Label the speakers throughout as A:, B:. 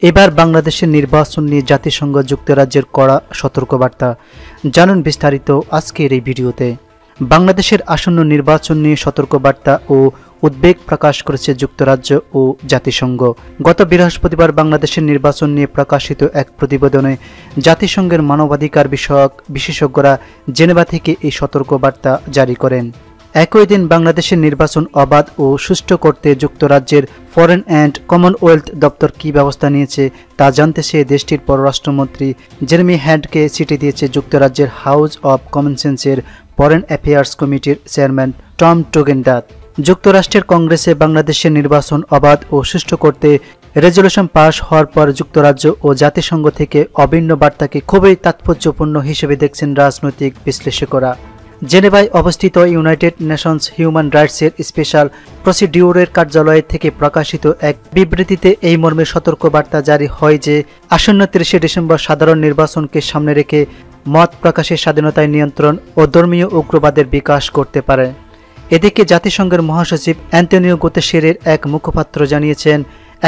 A: এবার বাংলাদেশের নির্বাচন নিয়ে জাতিসংঘ যুক্তরাজ্যের কড়া সতর্কবার্তা। জানুন বিস্তারিত আজকের এই ভিডিওতে। বাংলাদেশের আসন্ন নির্বাচন নিয়ে সতর্কবার্তা ও উদ্বেগ প্রকাশ করেছে যুক্তরাজ্য ও জাতিসংঘ। গত বৃহস্পতিবার বাংলাদেশের নির্বাচন নিয়ে প্রকাশিত এক প্রতিবেদনে জাতিসংঘের মানবাধিকার বিষয়ক বিশেষজ্ঞরা জেনেভা থেকে এই সতর্কবার্তা জারি করেন। একই দিন বাংলাদেশের নির্বাচন অবাধ ও সুষ্ঠু করতে যুক্তরাজ্যের ফরেন অ্যান্ড কমনওয়েলথ দপ্তর কী ব্যবস্থা নিয়েছে তা জানতে চেয়ে দেশটির পররাষ্ট্রমন্ত্রী জেরেমি হ্যান্ডকে চিঠি দিয়েছে যুক্তরাজ্যের হাউস অব কমন্সেন্সের ফরেন অ্যাফেয়ার্স কমিটির চেয়ারম্যান টম টোগেনডাথ। যুক্তরাষ্ট্রের কংগ্রেসে বাংলাদেশের নির্বাচন অবাধ ও সুষ্ঠু করতে রেজলিউশন পাশ হওয়ার পর যুক্তরাজ্য ও জাতিসংঘ থেকে অভিন্ন বার্তাকে খুবই তাৎপর্যপূর্ণ হিসেবে দেখছেন রাজনৈতিক বিশ্লেষকরা। জেনেভায় অবস্থিত ইউনাইটেড নেশনস হিউম্যান রাইটসের স্পেশাল প্রসিডিউরের কার্যালয় থেকে প্রকাশিত এক বিবৃতিতে এই মর্মে সতর্কবার্তা জারি হয় যে আসন্ন ৩০শে ডিসেম্বর সাধারণ নির্বাচনকে সামনে রেখে মত প্রকাশের স্বাধীনতায় নিয়ন্ত্রণ ও ধর্মীয় উগ্রবাদের বিকাশ করতে পারে। এদিকে জাতিসংঘের মহাসচিব অ্যান্তোনিও গুতেরেসের এক মুখপাত্র জানিয়েছেন,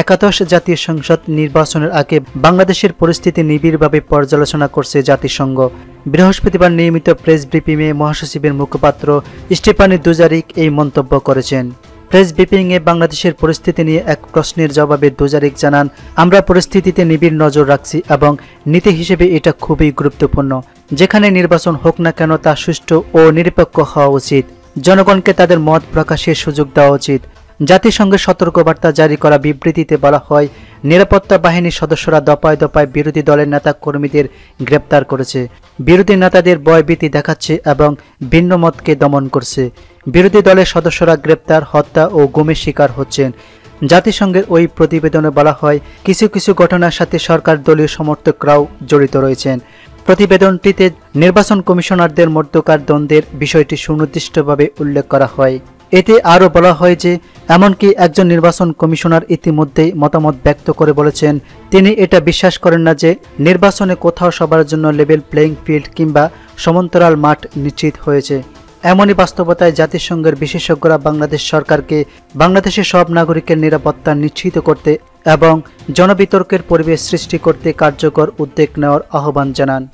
A: একাদশ জাতীয় সংসদ নির্বাচনের আগে বাংলাদেশের পরিস্থিতি নিবিড়ভাবে পর্যালোচনা করছে জাতিসংঘ। বৃহস্পতিবার নিয়মিত প্রেস ব্রিফিংয়ে মহাসচিবের মুখপাত্র স্টেফানি দুজারিক এই মন্তব্য করেছেন। প্রেস ব্রিফিংয়ে বাংলাদেশের পরিস্থিতি নিয়ে এক প্রশ্নের জবাবে দুজারিক জানান, আমরা পরিস্থিতিতে নিবিড় নজর রাখছি এবং নীতি হিসেবে এটা খুবই গুরুত্বপূর্ণ। যেখানে নির্বাচন হোক না কেন তা সুষ্ঠু ও নিরপেক্ষ হওয়া উচিত। জনগণকে তাদের মত প্রকাশের সুযোগ দেওয়া উচিত। জাতিসংঘের সতর্কবার্তা জারি করা বিবৃতিতে বলা হয়, নিরাপত্তা বাহিনীর সদস্যরা দফায় দফায় বিরোধী দলের নেতা কর্মীদের গ্রেপ্তার করেছে, বিরোধী নেতাদের ভয়ভীতি দেখাচ্ছে এবং ভিন্ন মতকে দমন করছে। বিরোধী দলের সদস্যরা গ্রেপ্তার, হত্যা ও গুমের শিকার হচ্ছেন। জাতিসংঘের ওই প্রতিবেদনে বলা হয়, কিছু কিছু ঘটনার সাথে সরকার দলীয় সমর্থকরাও জড়িত রয়েছেন। প্রতিবেদনটিতে নির্বাচন কমিশনারদের মধ্যকার দ্বন্দ্বের বিষয়টি সুনির্দিষ্টভাবে উল্লেখ করা হয়। এতে আরও বলা হয় যে এমনকি একজন নির্বাচন কমিশনার ইতিমধ্যেই মতামত ব্যক্ত করে বলেছেন, তিনি এটা বিশ্বাস করেন না যে নির্বাচনে কোথাও সবার জন্য লেভেল প্লেইং ফিল্ড কিংবা সমান্তরাল মাঠ নিশ্চিত হয়েছে। এমনই বাস্তবতায় জাতিসংঘের বিশেষজ্ঞরা বাংলাদেশ সরকারকে বাংলাদেশের সব নাগরিকের নিরাপত্তা নিশ্চিত করতে এবং জনবিতর্কের পরিবেশ সৃষ্টি করতে কার্যকর উদ্যোগ নেওয়ার আহ্বান জানান।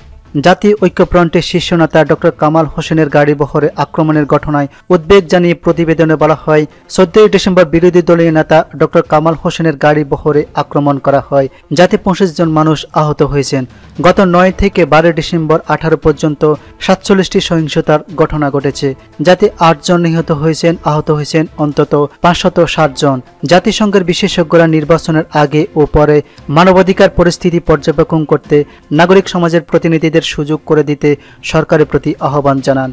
A: জাতীয় ঐক্যফ্রন্টের শীর্ষ নেতা ডক্টর কামাল হোসেনের গাড়ি বহরে আক্রমণের ঘটনায় উদ্বেগ জানিয়ে প্রতিবেদনে বলা হয়, ১৪ ডিসেম্বর বিরোধী দলীয় নেতা ডক্টর কামাল হোসেনের গাড়ি বহরে আক্রমণ করা হয়, যাতে ২৫ জন মানুষ আহত হয়েছেন। গত ৯ থেকে ১২ ডিসেম্বর ১৮ পর্যন্ত ৪৭টি সহিংসতার ঘটনা ঘটেছে, যাতে ৮ জন নিহত হয়েছেন, আহত হয়েছেন অন্তত ৫৬০ জন। জাতিসংঘের বিশেষজ্ঞরা নির্বাচনের আগে ও পরে মানবাধিকার পরিস্থিতি পর্যবেক্ষণ করতে নাগরিক সমাজের প্রতিনিধিদের সুযোগ করে দিতে সরকারের প্রতি আহ্বান জানান।